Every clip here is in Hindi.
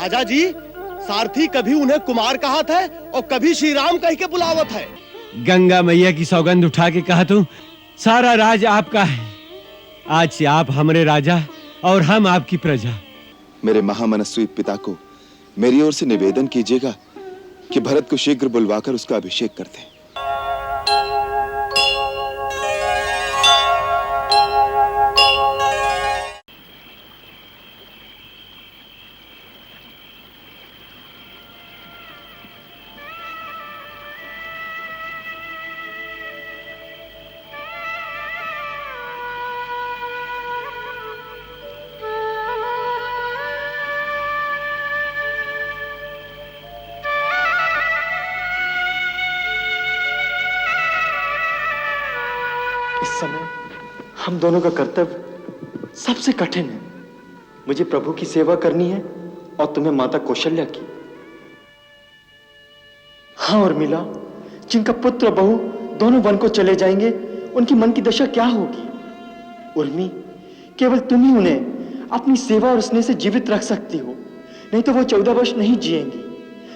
राजा जी, सारथी कभी उन्हें कुमार कहा था और कभी श्री राम कह के बुलावत है। गंगा मैया की सौगंध उठा के कहा तू, सारा राज आपका है। आज से आप हमारे राजा और हम आपकी प्रजा। मेरे महामनस्वी पिता को मेरी ओर से निवेदन कीजिएगा कि भरत को शीघ्र बुलवाकर उसका अभिषेक कर दें। इस समय हम दोनों का कर्तव्य सबसे कठिन है। मुझे प्रभु की सेवा करनी है और तुम्हें माता कौशल्या की। हाँ उर्मिला, जिनका पुत्र और बहू दोनों वन को चले जाएंगे, उनकी मन की दशा क्या होगी? उर्मी, केवल तुम ही उन्हें अपनी सेवा और स्नेह से जीवित रख सकती हो, नहीं तो वो 14 वर्ष नहीं जिएंगी।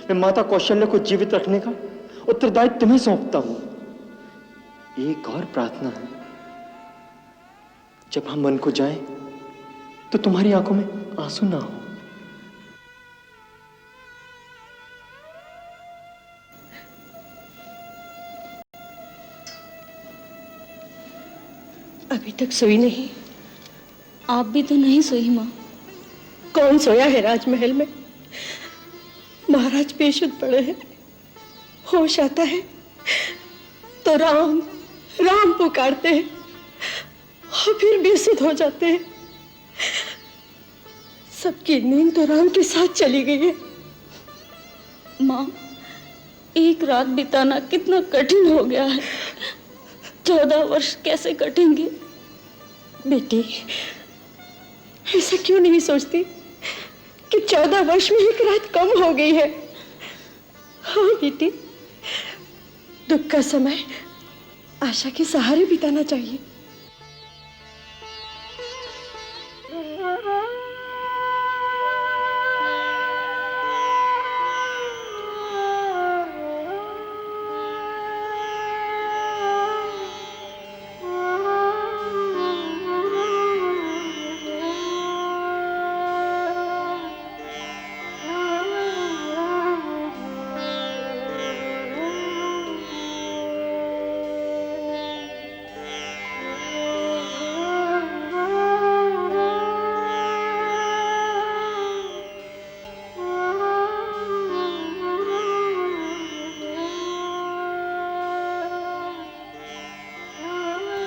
मैं माता कौशल्या को जीवित रखने का उत्तरदायित्व तुम्हें सौंपता हूं। एक और प्रार्थना है, जब हम वन को जाएं तो तुम्हारी आंखों में आंसू ना हो। अभी तक सोई नहीं? आप भी तो नहीं सोई माँ। कौन सोया है राजमहल में? महाराज बेशुद्ध पड़े हैं। होश आता है तो राम राम पुकारते हैं और फिर बेसुध हो जाते हैं। सबकी नींद तो राम के साथ चली गई है। माँ, एक रात बिताना कितना कठिन हो गया है। 14 वर्ष कैसे कटेंगे? बेटी, ऐसा क्यों नहीं सोचती कि 14 वर्ष में एक रात कम हो गई है? हाँ बेटी, दुख का समय आशा के सहारे बिताना चाहिए।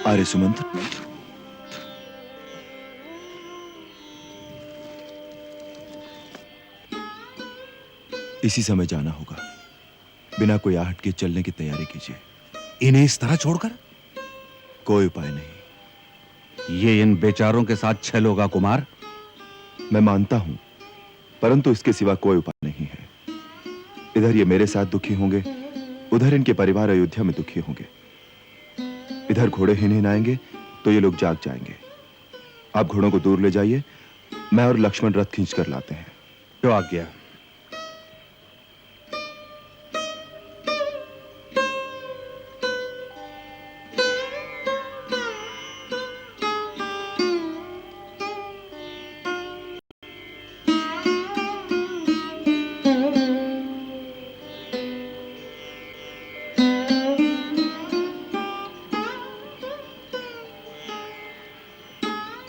आर्य सुमंत, इसी समय जाना होगा। बिना कोई आहट के चलने की तैयारी कीजिए। इन्हें इस तरह छोड़कर? कोई उपाय नहीं। ये इन बेचारों के साथ छल होगा कुमार। मैं मानता हूं, परंतु इसके सिवा कोई उपाय नहीं है। इधर ये मेरे साथ दुखी होंगे, उधर इनके परिवार अयोध्या में दुखी होंगे। इधर घोड़े ही नहीं आएंगे तो ये लोग जाग जाएंगे। आप घोड़ों को दूर ले जाइए, मैं और लक्ष्मण रथ खींच कर लाते हैं। जो आज्ञा।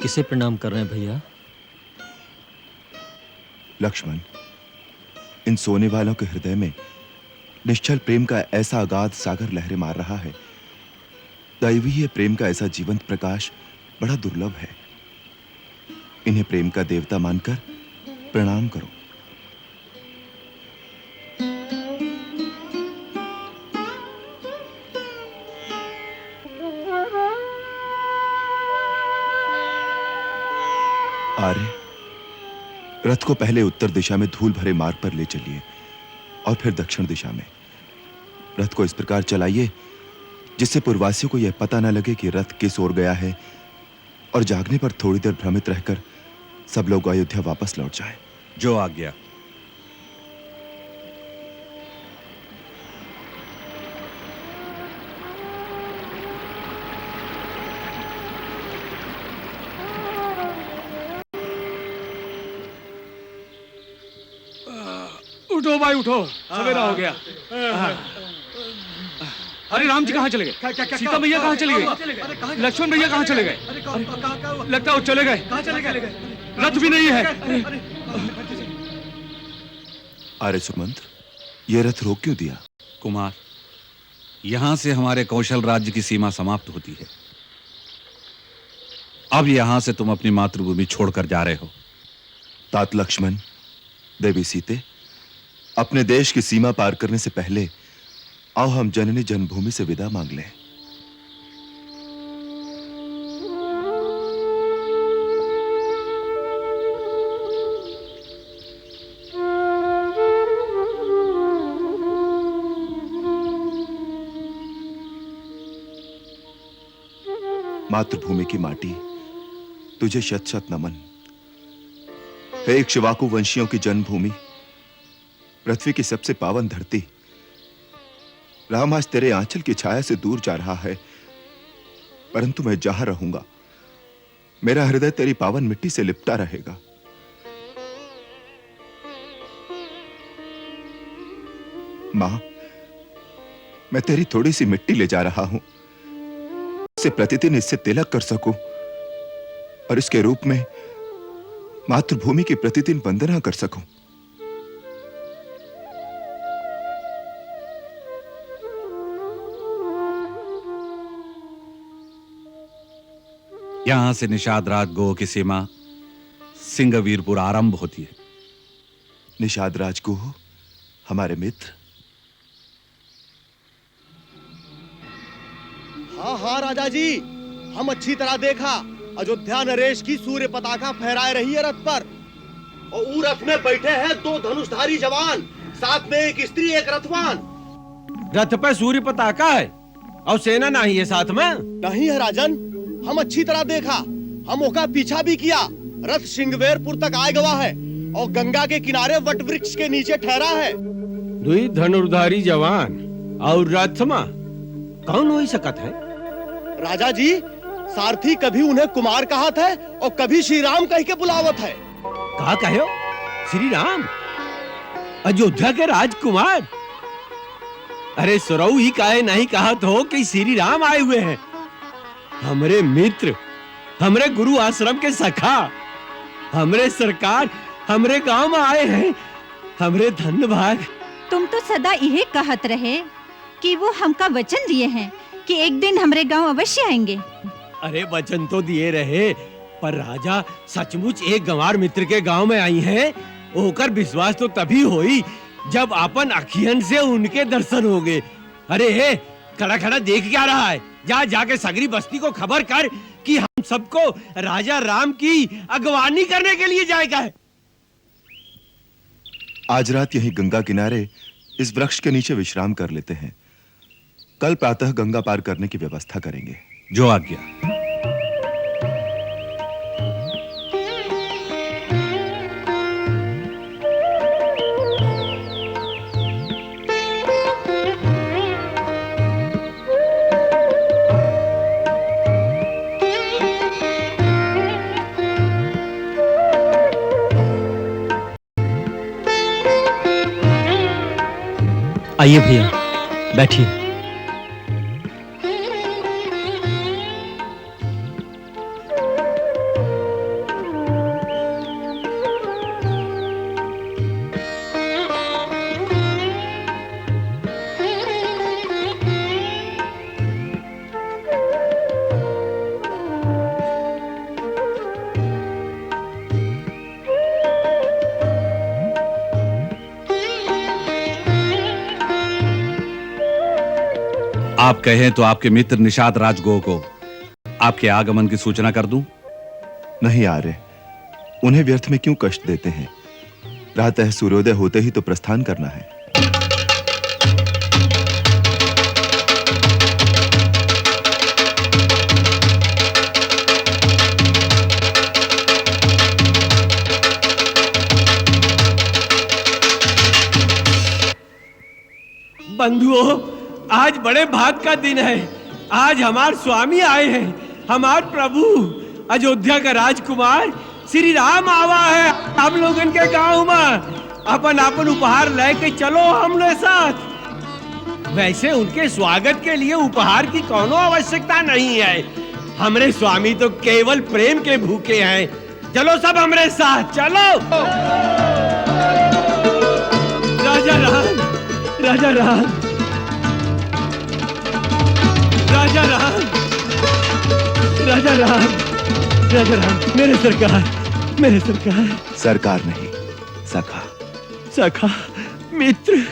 किसे प्रणाम कर रहे हैं भैया? लक्ष्मण, इन सोने वालों के हृदय में निश्चल प्रेम का ऐसा अगाध सागर लहरें मार रहा है। दैवीय प्रेम का ऐसा जीवंत प्रकाश बड़ा दुर्लभ है। इन्हें प्रेम का देवता मानकर प्रणाम करो। आर्य, रथ को पहले उत्तर दिशा में धूल भरे मार्ग पर ले चलिए और फिर दक्षिण दिशा में। रथ को इस प्रकार चलाइए जिससे पूर्ववासियों को यह पता न लगे कि रथ किस ओर गया है, और जागने पर थोड़ी देर भ्रमित रहकर सब लोग अयोध्या वापस लौट जाएं। जो आज्ञा। उठो भाई उठो, सवेरा हो गया। अरे राम जी कहाँ चले गए? सीता मैया कहाँ चली गई? लक्ष्मण भैया कहाँ चले गए? लगता है वो चले गए। रथ भी नहीं है। आर्य सुमंत्र, ये रथ रोक क्यों दिया? कुमार, यहां से हमारे कौशल राज्य की सीमा समाप्त होती है। अब यहां से तुम अपनी मातृभूमि छोड़कर जा रहे हो। तात लक्ष्मण, देवी सीते, अपने देश की सीमा पार करने से पहले आओ हम जननी जन्मभूमि से विदा मांग लें। मातृभूमि की माटी, तुझे शत शत नमन। हे इक्ष्वाकु वंशियों की जन्मभूमि, पृथ्वी की सबसे पावन धरती, राम आज तेरे आंचल की छाया से दूर जा रहा है, परंतु मैं जहां रहूंगा मेरा हृदय तेरी पावन मिट्टी से लिपटा रहेगा। मां, मैं तेरी थोड़ी सी मिट्टी ले जा रहा हूं, इससे प्रतिदिन इससे तिलक कर सकूं और इसके रूप में मातृभूमि की प्रतिदिन वंदना कर सकूं। यहां से निषाद राज गो की सीमा सिंहवीरपुर आरंभ होती है। निषाद राज को हमारे मित्र। हाँ हाँ राजा जी, हम अच्छी तरह देखा। अयोध्या नरेश की सूर्य पताका फहराए रही है रथ पर, और ऊ रथ में बैठे हैं 2 धनुषधारी जवान, साथ में एक स्त्री एक रथवान। रथ पर सूर्य पताका है और सेना नहीं है साथ में? नहीं है राजन, हम अच्छी तरह देखा। हम ओका पीछा भी किया। रथ सिंहवेरपुर तक आए गवा है और गंगा के किनारे वट वृक्ष के नीचे ठहरा है। 2 धनुर्धारी जवान और रथ में कौन हो सकत है? राजा जी, सारथी कभी उन्हें कुमार कहत है और कभी श्री राम कह के बुलावत है। कहा कहो? श्री राम, अयोध्या के राजकुमार? अरे सुरऊ ही काहे नहीं कहा तो कि श्री राम आए हुए हैं। हमरे मित्र, हमरे गुरु आश्रम के सखा, हमरे सरकार हमरे गांव में आए हैं। हमरे धन्य भाग। तुम तो सदा यही कहत रहे कि वो हमका वचन दिए हैं कि एक दिन हमरे गांव अवश्य आएंगे। अरे वचन तो दिए रहे, पर राजा सचमुच एक गंवार मित्र के गांव में आई हैं, होकर विश्वास तो तभी होई जब अपन अखियन से उनके दर्शन होंगे। अरे हे, खड़ा खड़ा देख क्या रहा है? जा जाके सगरी बस्ती को खबर कर कि हम सबको राजा राम की अगवानी करने के लिए जाएगा है। आज रात यहीं गंगा किनारे इस वृक्ष के नीचे विश्राम कर लेते हैं। कल प्रातः गंगा पार करने की व्यवस्था करेंगे। जो आज्ञा। आइए भैया, बैठिए। आप कहें तो आपके मित्र निषाद राजगो को आपके आगमन की सूचना कर दूं? नहीं आर्य, उन्हें व्यर्थ में क्यों कष्ट देते हैं? प्रातः सूर्योदय होते ही तो प्रस्थान करना है। बंधुओं, आज बड़े भाग का दिन है। आज हमारे स्वामी आए हैं, हमारे प्रभु अयोध्या का राजकुमार श्री राम आवा है हम लोगन के गांव में। अपन अपन उपहार लेके चलो हमरे साथ। वैसे उनके स्वागत के लिए उपहार की कोनो आवश्यकता नहीं है। हमरे स्वामी तो केवल प्रेम के भूखे हैं। चलो सब हमरे साथ चलो। राजा राम, राजा राम, राजा राम, राजा राम, राजा राम, मेरे सरकार, मेरे सरकार। सरकार नहीं, सखा। सखा, मित्र,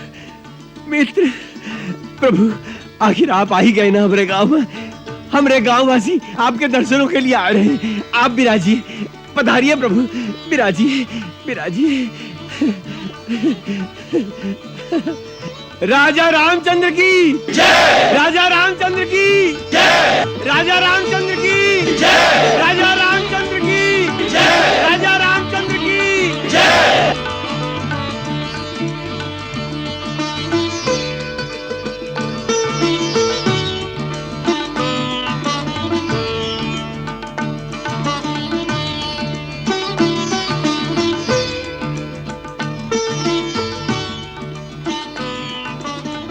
मित्र। प्रभु, आखिर आप आ ही गए ना हमारे गांव में। हमारे गांववासी आपके दर्शनों के लिए आ रहे हैं। आप विराजिए, पधारिए प्रभु, विराजिए, विराजिए। राजा रामचंद्र की जय, राजा रामचंद्र की जय, राजा रामचंद्र की जय, राजा रामचंद्र की जय, राजा रामचंद्र की जय।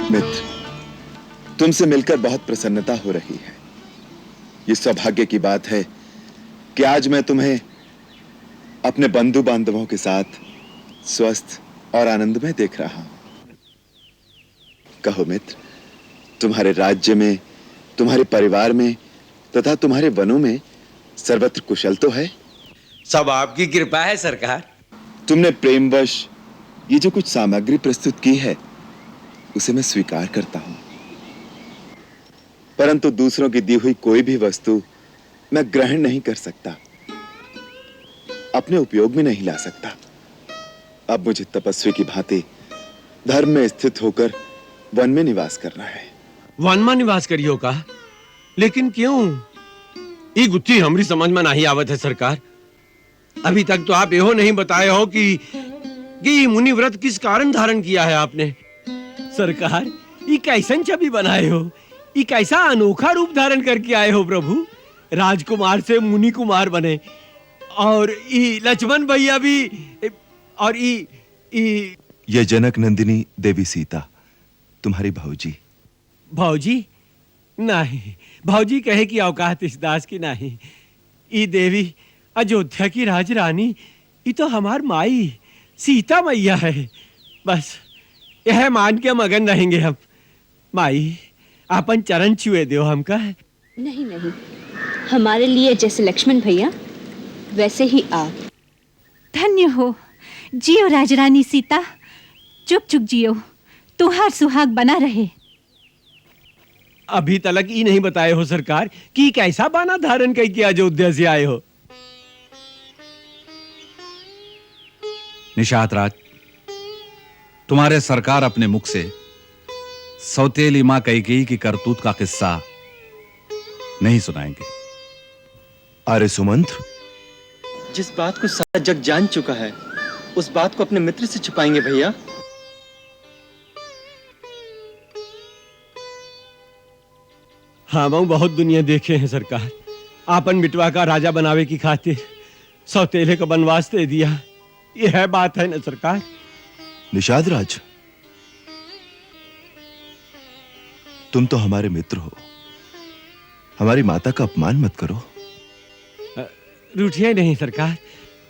मित्र, तुमसे मिलकर बहुत प्रसन्नता हो रही है। ये सौभाग्य की बात है कि आज मैं तुम्हें अपने बंधु बांधवों के साथ स्वस्थ और आनंदमय देख रहा हूं। कहो मित्र, तुम्हारे राज्य में, तुम्हारे परिवार में तथा तुम्हारे वनों में सर्वत्र कुशल तो है? सब आपकी कृपा है सरकार। तुमने प्रेमवश ये जो कुछ सामग्री प्रस्तुत की है उसे मैं स्वीकार करता हूं, परंतु दूसरों की दी हुई कोई भी वस्तु मैं ग्रहण नहीं कर सकता, अपने उपयोग में नहीं ला सकता। अब मुझे तपस्वी की भांति धर्म में स्थित होकर वन में निवास करना है। वन में निवास करियो का? लेकिन क्यों? ये गुत्थी हमारी समझ में नहीं आवत है सरकार। अभी तक तो आप यहो नहीं बताए हो कि मुनि व्रत किस कारण धारण किया है आपने। सरकार, ये कैसन छवि बनाए हो, ये कैसा अनोखा रूप धारण करके आए हो प्रभु। राजकुमार से मुनि कुमार बने, और ये लक्ष्मण भैया भी, और ये जनक नंदिनी देवी सीता, तुम्हारी भाऊजी। भाऊजी? नहीं, भाऊजी कहे कि औकात इस दास की नहीं। ये देवी अयोध्या की राजरानी, ये तो हमार माई सीता मैया है। बस यह मान के मगन रहेंगे हम। माई, आपन चरण छुए दो हमका। नहीं नहीं, हमारे लिए जैसे लक्ष्मण भैया वैसे ही आप। धन्य हो, जियो राजरानी सीता, चुप चुप जियो, तुहार सुहाग बना रहे। अभी तलक ये नहीं बताए हो सरकार कि कैसा बाना धारण करके अयोध्या से आए हो। निशात राज, तुम्हारे सरकार अपने मुख से सौतेली मां कैकेयी की करतूत का किस्सा नहीं सुनाएंगे। अरे सुमंत्र, जिस बात को सारा जग जान चुका है उस बात को अपने मित्र से छुपाएंगे भैया? हाँ, मैं बहुत दुनिया देखे हैं सरकार। आपन बिटवा का राजा बनावे की खातिर सौतेले का वनवास दे दिया। यह बात है ना सरकार? निषाद राज, तुम तो हमारे मित्र हो, हमारी माता का अपमान मत करो। रूठिए नहीं सरकार,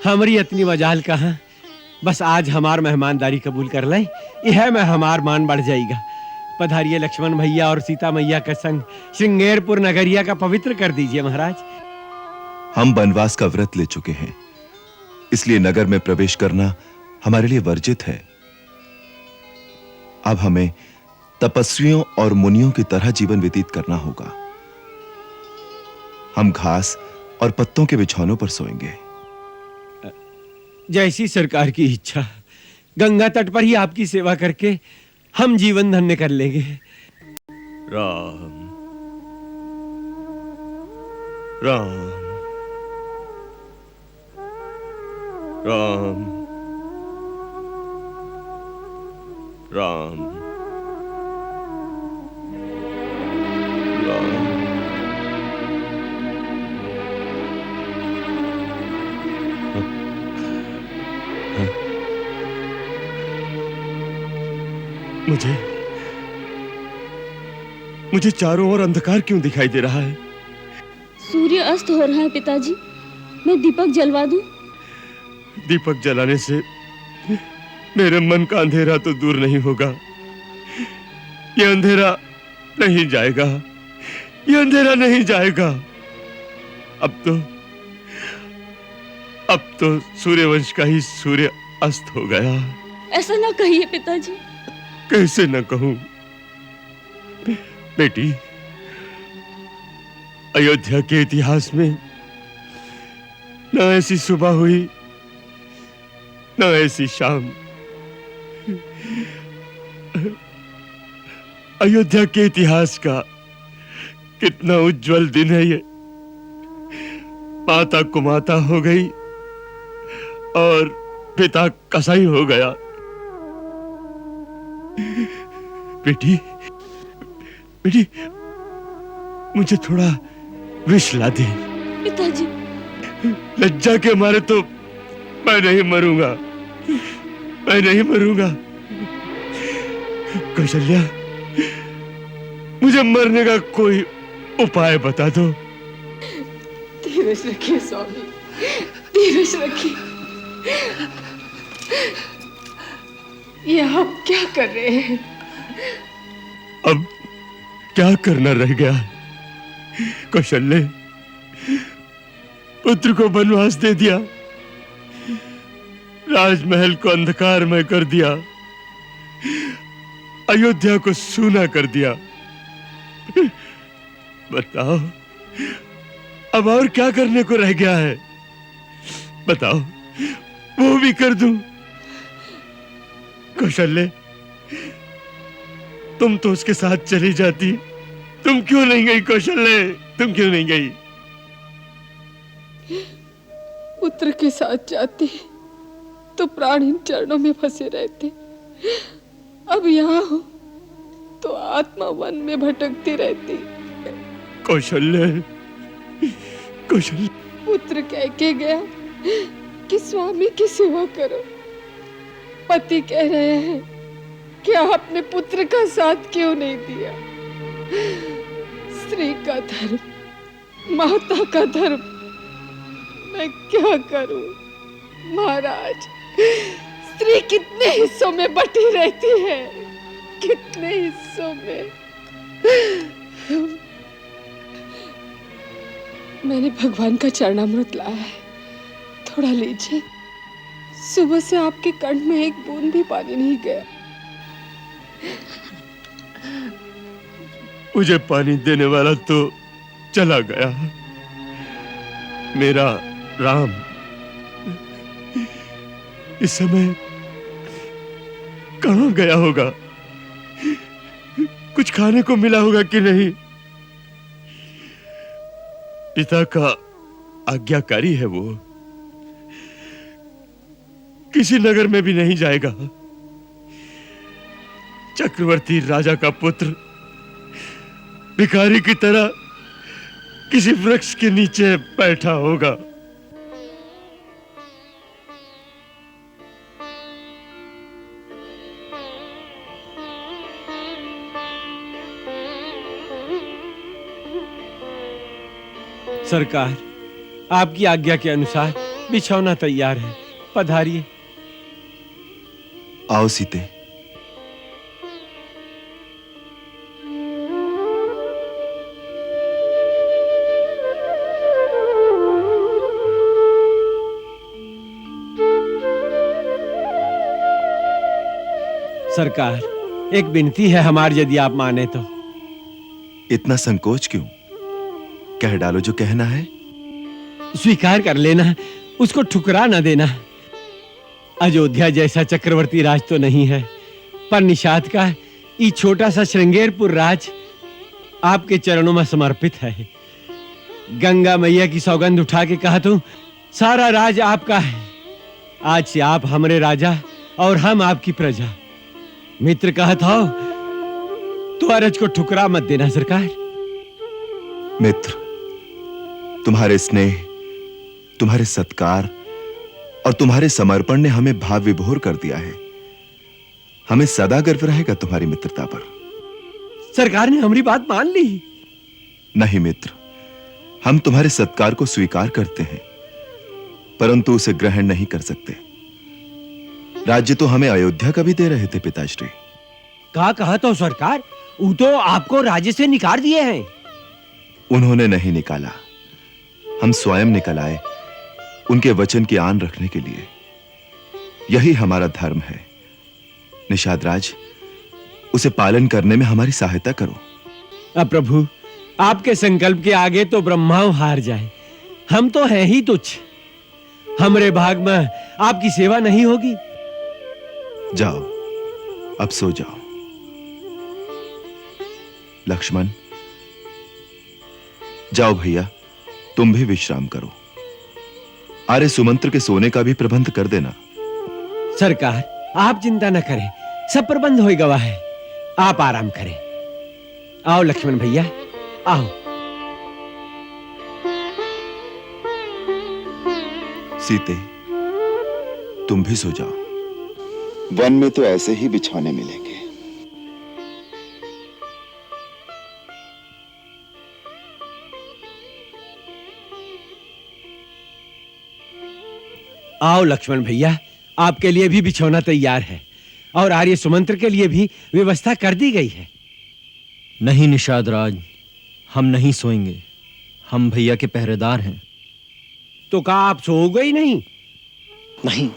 हमारी इतनी मजाल कहाँ। बस आज हमार मेहमानदारी कबूल कर लें, यह में हमार मान बढ़ जाएगा। पधारिए लक्ष्मण भैया और सीता मैया का संग श्रृंगेरपुर नगरिया का पवित्र कर दीजिए महाराज। हम वनवास का व्रत ले चुके हैं, इसलिए नगर में प्रवेश करना हमारे लिए वर्जित है। अब हमें तपस्वियों और मुनियों की तरह जीवन व्यतीत करना होगा। हम घास और पत्तों के बिछौनों पर सोएंगे। जैसी सरकार की इच्छा। गंगा तट पर ही आपकी सेवा करके हम जीवन धन्य कर लेंगे। राम राम राम राम राम। मुझे चारों ओर अंधकार क्यों दिखाई दे रहा है? सूर्य अस्त हो रहा है पिताजी। मैं दीपक जलवा दूं? दीपक जलाने से मेरे मन का अंधेरा तो दूर नहीं होगा। ये अंधेरा नहीं जाएगा, ये अंधेरा नहीं जाएगा। अब तो सूर्यवंश का ही सूर्य अस्त हो गया। ऐसा ना कहिए पिताजी। कैसे न कहूं बेटी, अयोध्या के इतिहास में न ऐसी सुबह हुई न ऐसी शाम। अयोध्या के इतिहास का कितना उज्जवल दिन है ये। माता कुमाता हो गई और पिता कसाई हो गया। बेटी बेटी, मुझे थोड़ा विष ला दे। पिताजी, लज्जा के मारे तो मैं नहीं मरूंगा, मैं नहीं मरूंगा। कौशल्या, मुझे मरने का कोई उपाय बता दो। धीरज रखिए स्वामी, धीरज रखिए। ये आप क्या कर रहे हैं? अब क्या करना रह गया? कौशल्य, पुत्र को वनवास दे दिया, राजमहल को अंधकारमय कर दिया, अयोध्या को सूना कर दिया। बताओ, अब और क्या करने को रह गया है? बताओ, वो भी कर दूं। कौशल्य, तुम तो उसके साथ चली जाती, तुम क्यों नहीं गई? कौशल्य, तुम क्यों नहीं गई? पुत्र के साथ जाती तो प्राण इन चरणों में फंसे रहते। अब यहाँ हो तो आत्मा वन में भटकती रहती। कौशल्य, कौशल्य। पुत्र कह के गया कि स्वामी की सेवा करो। पति कह रहे हैं कि आपने पुत्र का साथ क्यों नहीं दिया? स्त्री का धर्म, माता का धर्म, मैं क्या करूं? महाराज, स्त्री कितने हिस्सों में बटी रहती है, कितने हिस्सों में। मैंने भगवान का चरणामृत लाया है, थोड़ा लीजिए। सुबह से आपके कंठ में एक बूंद भी पानी नहीं गया। मुझे पानी देने वाला तो चला गया, मेरा राम। इस समय कहां गया होगा? कुछ खाने को मिला होगा कि नहीं? पिता का आज्ञाकारी है वो, किसी नगर में भी नहीं जाएगा। चक्रवर्ती राजा का पुत्र भिखारी की तरह किसी वृक्ष के नीचे बैठा होगा। सरकार, आपकी आज्ञा के अनुसार बिछौना तैयार है, पधारिए। आओ सीते। सरकार, एक विनती है हमारी, यदि आप माने तो। इतना संकोच क्यों? कह डालो जो कहना है। स्वीकार कर लेना, उसको ठुकरा न देना। अयोध्या जैसा चक्रवर्ती राज तो नहीं है, पर निषाद का ये छोटा सा श्रृंगेरपुर राज आपके चरणों में समर्पित है। गंगा मैया की सौगंध उठा के कहा तो सारा राज आपका है। आज से आप हमारे राजा और हम आपकी प्रजा। मित्र कहत हो तो अरज को ठुकरा मत देना सरकार। मित्र, तुम्हारे स्नेह, तुम्हारे सत्कार और तुम्हारे समर्पण ने हमें भाव विभोर कर दिया है। हमें सदा गर्व रहेगा तुम्हारी मित्रता पर। सरकार ने हमारी बात मान ली। नहीं मित्र, हम तुम्हारे सत्कार को स्वीकार करते हैं, परंतु उसे ग्रहण नहीं कर सकते। राज्य तो हमें अयोध्या का भी दे रहे थे पिताश्री। कहा तो सरकार, वो तो आपको राज्य से निकाल दिए हैं। उन्होंने नहीं निकाला, हम स्वयं निकल आए उनके वचन की आन रखने के लिए। यही हमारा धर्म है। निषाद राज, उसे पालन करने में हमारी सहायता करो। अब प्रभु, आपके संकल्प के आगे तो ब्रह्मा हार जाए। हम तो हैं ही तुच्छ। हमरे भाग में आपकी सेवा नहीं होगी। जाओ, अब सो जाओ। लक्ष्मण, जाओ भैया, तुम भी विश्राम करो। आर्य सुमंत्र के सोने का भी प्रबंध कर देना। सरकार, आप चिंता न करें, सब प्रबंध हो गवा है। आप आराम करें। आओ लक्ष्मण भैया, आओ। सीते, तुम भी सो जाओ। वन में तो ऐसे ही बिछौने मिलेंगे। आओ लक्ष्मण भैया, आपके लिए भी बिछौना तैयार है और आर्य सुमंत्र के लिए भी व्यवस्था कर दी गई है। नहीं निषाद राज, हम नहीं सोएंगे। हम भैया के पहरेदार हैं। तो कहा आप सोओगे ही नहीं? नहीं,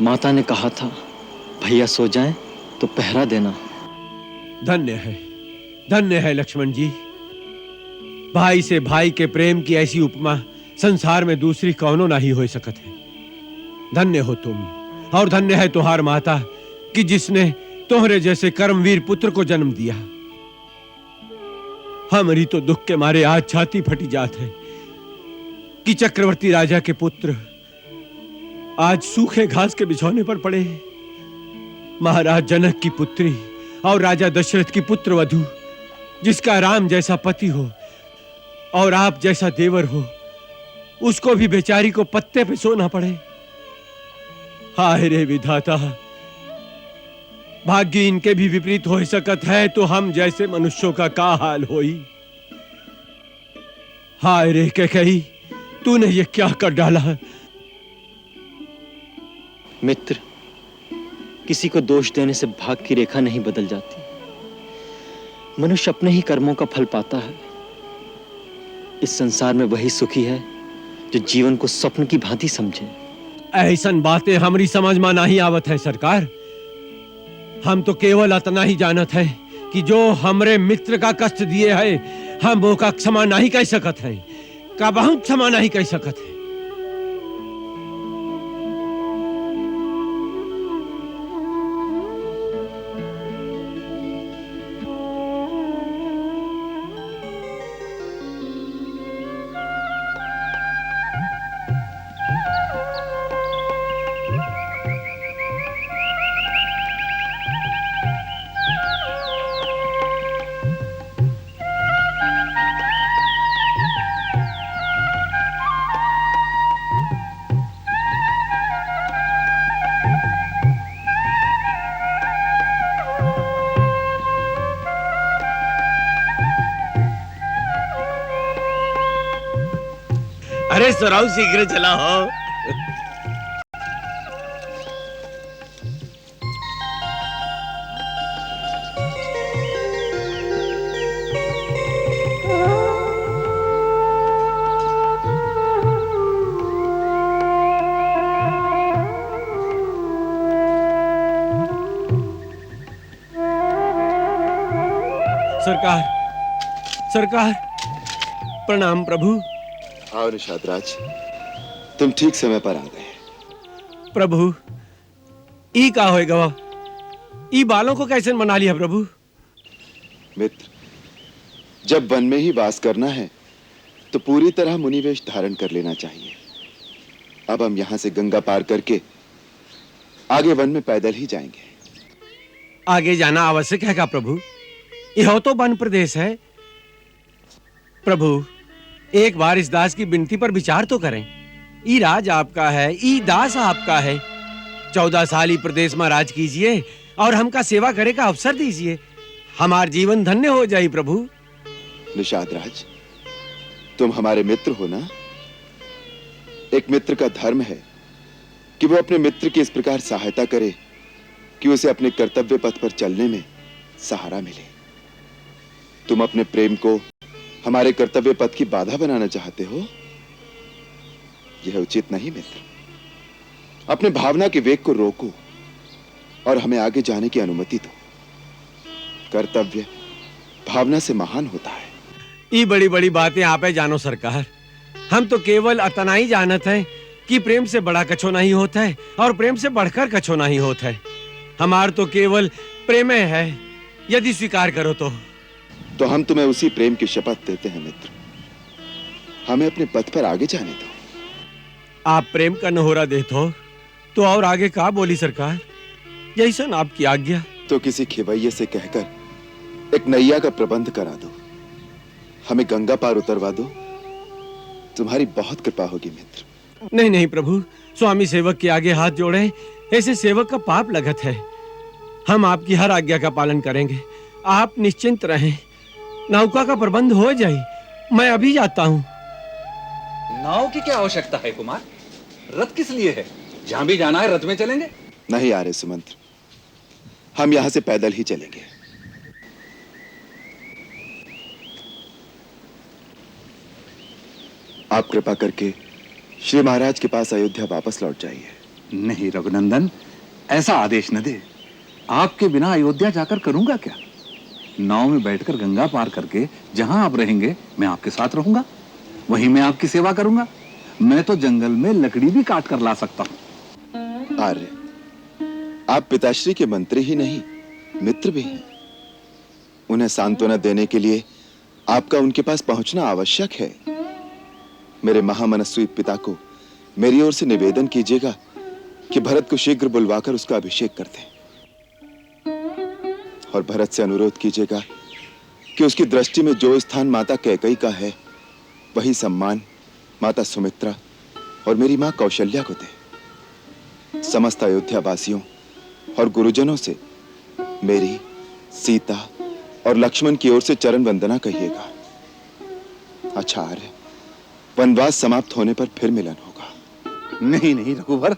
माता ने कहा था भैया सो जाएं तो पहरा देना। धन्य है लक्ष्मण जी। भाई से भाई के प्रेम की ऐसी उपमा संसार में दूसरी कौनो नहीं हो सकत है। धन्य हो तुम, और धन्य है तुहार माता कि जिसने तोहरे जैसे कर्मवीर पुत्र को जन्म दिया। हमारी तो दुख के मारे आज छाती फटी जात है कि चक्रवर्ती राजा के पुत्र आज सूखे घास के बिछौने पर पड़े। महाराज जनक की पुत्री और राजा दशरथ की पुत्र वधू, जिसका राम जैसा पति हो और आप जैसा देवर हो, उसको भी बेचारी को पत्ते पे सोना पड़े। हाय रे विधाता, भाग्य इनके भी विपरीत हो सकत है तो हम जैसे मनुष्यों का क्या हाल होई। हाय रे कैकेयी, तूने ये क्या कर डाला। मित्र, किसी को दोष देने से भाग्य की रेखा नहीं बदल जाती। मनुष्य अपने ही कर्मों का फल पाता है। इस संसार में वही सुखी है जो जीवन को स्वप्न की भांति समझे। ऐसन बातें हमारी समझ में नहीं आवत है सरकार। हम तो केवल इतना ही जानत है कि जो हमरे मित्र का कष्ट दिए है, हम वो का क्षमा नहीं कह सकत है, का बहुत क्षमा नहीं कह सकत है। अरे सराव, शीघ्र चला हो। सरकार, सरकार, प्रणाम प्रभु। आओ निषाद राज, तुम ठीक समय पर आ गए। प्रभु, ई का होएगा? ई बालों को कैसे मना लिया प्रभु? मित्र, जब वन में ही वास करना है तो पूरी तरह मुनिवेश धारण कर लेना चाहिए। अब हम यहां से गंगा पार करके आगे वन में पैदल ही जाएंगे। आगे जाना आवश्यक है क्या प्रभु? यह तो वन प्रदेश है। प्रभु, एक बार इस दास की विनती पर विचार तो करें। ई राज आपका है, ई दास आपका है। 14 साल ही प्रदेश में राज कीजिए और हमका सेवा करे का अवसर दीजिए। हमार जीवन धन्य हो जाए प्रभु। निषाद राज, तुम हमारे मित्र हो ना? एक मित्र का धर्म है कि वो अपने मित्र की इस प्रकार सहायता करे कि उसे अपने कर्तव्य पथ पर चलने में सहारा मिले। तुम अपने प्रेम को हमारे कर्तव्य पथ की बाधा बनाना चाहते हो? यह उचित नहीं मित्र। अपने भावना के वेग को रोको और हमें आगे जाने की अनुमति दो। कर्तव्य भावना से महान होता है। ये बड़ी बड़ी बातें आपे जानो सरकार। हम तो केवल अतना ही जानत हैं कि प्रेम से बड़ा कछो नहीं होता है और प्रेम से बढ़कर कछो नहीं होता है। हमार तो केवल प्रेम है, यदि स्वीकार करो तो हम तुम्हें उसी प्रेम की शपथ देते हैं मित्र। हमें अपने पथ पर आगे जाने दो। आप प्रेम का नहोरा देते हो तो और आगे का बोली सरकार? यही सन आपकी आज्ञा। तो किसी खिवैये से कहकर एक नैया का प्रबंध करा दो, हमें गंगा पार उतरवा दो। तुम्हारी बहुत कृपा होगी मित्र। नहीं नहीं प्रभु, स्वामी सेवक के आगे हाथ जोड़े, ऐसे सेवक का पाप लगत है। हम आपकी हर आज्ञा का पालन करेंगे, आप निश्चिंत रहें। नौका का प्रबंध हो जाए, मैं अभी जाता हूँ। नाव की क्या आवश्यकता है कुमार? रथ किस लिए है? जहां भी जाना है रथ में चलेंगे। नहीं आर्य सुमंत्र, हम यहां से पैदल ही चलेंगे। आप कृपा करके श्री महाराज के पास अयोध्या वापस लौट जाइए। नहीं रघुनंदन, ऐसा आदेश न दे। आपके बिना अयोध्या जाकर करूंगा क्या? नाव में बैठकर गंगा पार करके जहां आप रहेंगे मैं आपके साथ रहूंगा, वहीं मैं आपकी सेवा करूंगा। मैं तो जंगल में लकड़ी भी काट कर ला सकता हूं। आर्य, आप पिताश्री के मंत्री ही नहीं मित्र भी हैं। उन्हें सांत्वना देने के लिए आपका उनके पास पहुंचना आवश्यक है। मेरे महामनस्वी पिता को मेरी ओर से निवेदन कीजिएगा कि भरत को शीघ्र बुलवाकर उसका अभिषेक कर दें। और भरत से अनुरोध कीजिएगा कि उसकी दृष्टि में जो स्थान माता कैकेयी का है, वही सम्मान माता सुमित्रा और मेरी मां कौशल्या को दे। समस्त अयोध्या वासियों और गुरुजनों से मेरी, सीता और लक्ष्मण की ओर से चरण वंदना कहिएगा। अच्छा आर्य, वनवास समाप्त होने पर फिर मिलन होगा। नहीं नहीं रघुवर,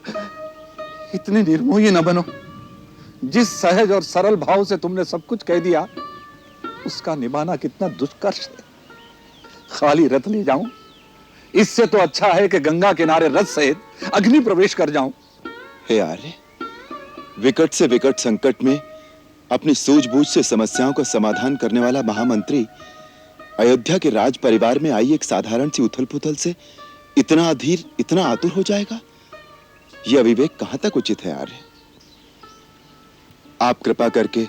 इतने निर्मोही न बनो। जिस सहज और सरल भाव से तुमने सब कुछ कह दिया, उसका निभाना कितना दुष्कर है। खाली रथ ले जाऊं, इससे तो अच्छा है कि गंगा किनारे रथ सहित अग्नि प्रवेश कर जाऊं। हे आर्य, विकट से विकट संकट में अपनी सूझबूझ से समस्याओं का समाधान करने वाला महामंत्री अयोध्या के राज परिवार में आई एक साधारण सी उथल पुथल से इतना अधीर, इतना आतुर हो जाएगा? यह अविवेक कहां तक उचित है आर्य? आप कृपा करके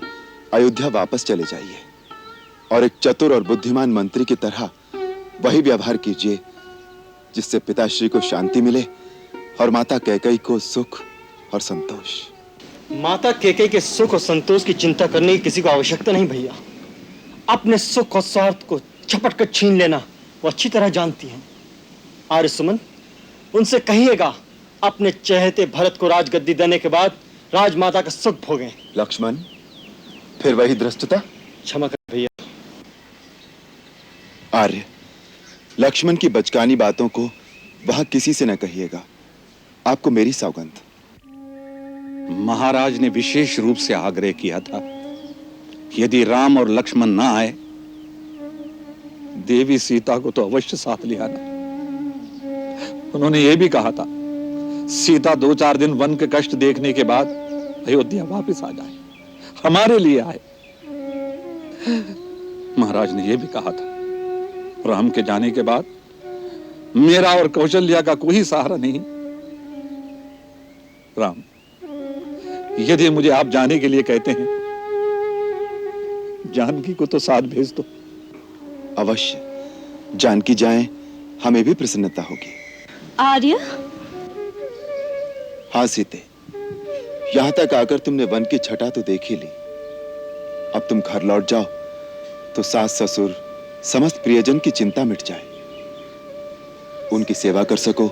अयोध्या वापस चले जाइए और एक चतुर और बुद्धिमान मंत्री की तरह वही व्यवहार कीजिए जिससे पिताश्री को शांति मिले और माता कैकेयी को सुख और संतोष। माता कैकेयी के सुख और संतोष की चिंता करने की किसी को आवश्यकता नहीं भैया। अपने सुख और स्वार्थ को झपट कर छीन लेना वो अच्छी तरह जानती हैं। आर्य सुमन, उनसे कहिएगा अपने चहेते भरत को राजगद्दी देने के बाद राजमाता का सुख भोगें। लक्ष्मण, फिर वही धृष्टता? क्षमा कर भैया। आर्य, लक्ष्मण की बचकानी बातों को वहां किसी से न कहिएगा, आपको मेरी सौगंध। महाराज ने विशेष रूप से आग्रह किया था, यदि राम और लक्ष्मण ना आए, देवी सीता को तो अवश्य साथ ले आना। उन्होंने यह भी कहा था, सीता 2-4 दिन वन के कष्ट देखने के बाद अयोध्या वापस आ जाए, हमारे लिए आए। महाराज ने यह भी कहा था, राम के जाने के बाद मेरा और कौशल्या का कोई सहारा नहीं। राम, यदि मुझे आप जाने के लिए कहते हैं, जानकी को तो साथ भेज दो। अवश्य, जानकी जाएं, हमें भी प्रसन्नता होगी। आर्य, हाँ सीते, यहां तक आकर तुमने वन की छटा तो देख ही ली। अब तुम घर लौट जाओ तो सास ससुर समस्त प्रियजन की चिंता मिट जाए। उनकी सेवा कर सको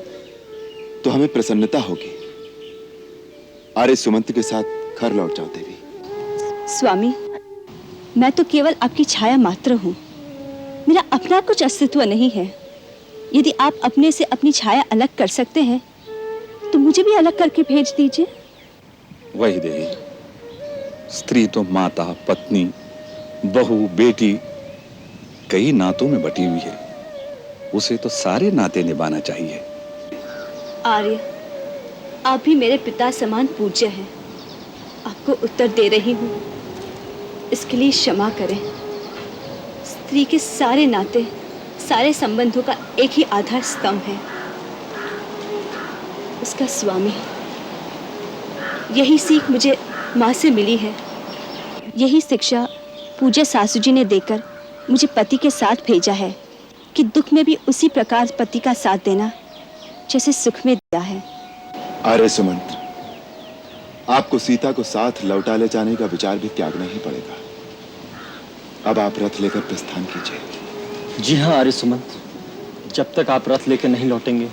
तो हमें प्रसन्नता होगी। आर्य सुमंत के साथ घर लौट जाओ देवी। स्वामी, मैं तो केवल आपकी छाया मात्र हूँ। मेरा अपना कुछ अस्तित्व नहीं है। यदि आप अपने से अपनी छाया अलग कर सकते हैं तो मुझे भी अलग करके भेज दीजिए। वही देवी, स्त्री तो माता, पत्नी, बहू, बेटी, कई नातों में बटी हुई है। उसे तो सारे नाते निभाना चाहिए। आर्य, आप भी मेरे पिता समान पूज्य हैं। आपको उत्तर दे रही हूँ, इसके लिए क्षमा करें। स्त्री के सारे नाते, सारे संबंधों का एक ही आधार स्तंभ है, उसका स्वामी। यही सीख मुझे माँ से मिली है। यही शिक्षा पूज्य सासू जी ने देकर मुझे पति के साथ भेजा है कि दुख में भी उसी प्रकार पति का साथ देना जैसे सुख में दिया है। आर्य सुमंत, आपको सीता को साथ लौटा ले जाने का विचार भी त्यागना ही पड़ेगा। अब आप रथ लेकर प्रस्थान कीजिए। जी हाँ आर्य सुमंत, जब तक आप रथ लेकर नहीं लौटेंगे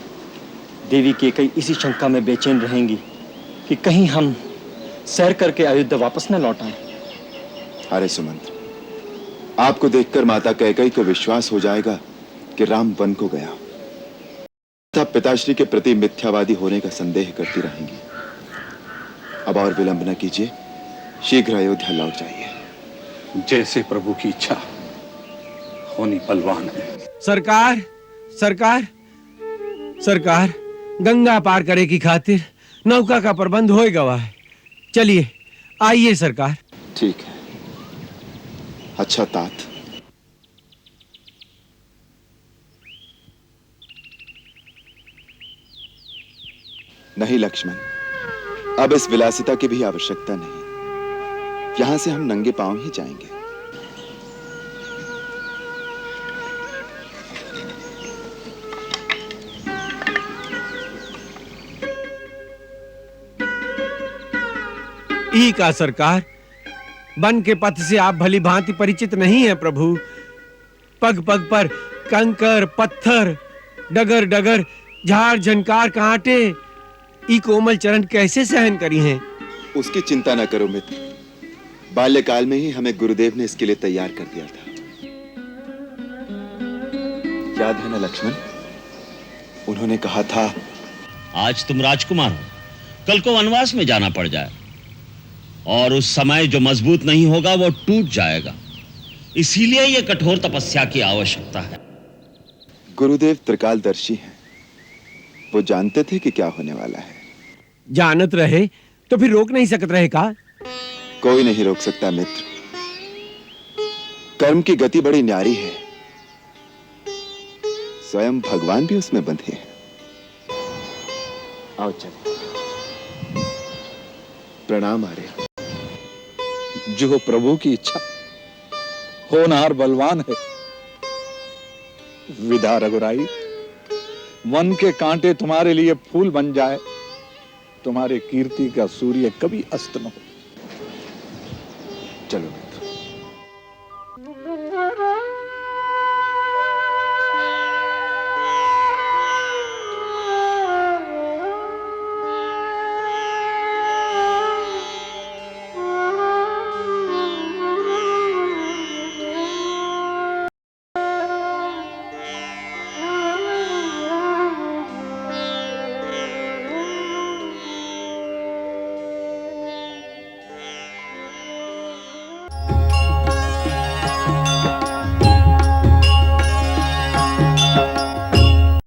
देवी केकई इसी शंका में बेचैन रहेंगी कि कहीं हम सैर करके अयोध्या वापस न लौट आए। आर्य सुमंत, आपको देखकर माता कैकेयी को विश्वास हो जाएगा कि राम वन को गया, तब पिताश्री के प्रति मिथ्यावादी होने का संदेह करती रहेंगी। अब और विलंब न कीजिए, शीघ्र अयोध्या लौट जाइए। जैसे प्रभु की इच्छा होनी बलवान है। सरकार, सरकार, सरकार, गंगा पार करे की खातिर नौका का प्रबंध होए गवा है। चलिए आइए सरकार। ठीक है। अच्छा तात, नहीं लक्ष्मण, अब इस विलासिता की भी आवश्यकता नहीं। यहां से हम नंगे पांव ही जाएंगे। ई का सरकार, वन के पथ से आप भली भांति परिचित नहीं हैं प्रभु। पग पग पर कंकर, पत्थर, डगर डगर, झाड़ झंकार, कांटे, ई कोमल चरण कैसे सहन करी हैं? उसकी चिंता न करो मित्र, बाल्यकाल में ही हमें गुरुदेव ने इसके लिए तैयार कर दिया था। याद है ना लक्ष्मण, उन्होंने कहा था आज तुम राजकुमार हो, कल को वनवास में जाना पड़ जाए और उस समय जो मजबूत नहीं होगा वो टूट जाएगा। इसीलिए यह कठोर तपस्या की आवश्यकता है। गुरुदेव त्रिकालदर्शी हैं, वो जानते थे कि क्या होने वाला है। जानत रहे तो फिर रोक नहीं सकत रहे का? कोई नहीं रोक सकता मित्र, कर्म की गति बड़ी न्यारी है, स्वयं भगवान भी उसमें बंधे हैं। आओ चले। प्रणाम आर्य। जो प्रभु की इच्छा, होनहार बलवान है। विदा रघुराई, वन के कांटे तुम्हारे लिए फूल बन जाए, तुम्हारे कीर्ति का सूर्य कभी अस्त न हो। चलो मित्र।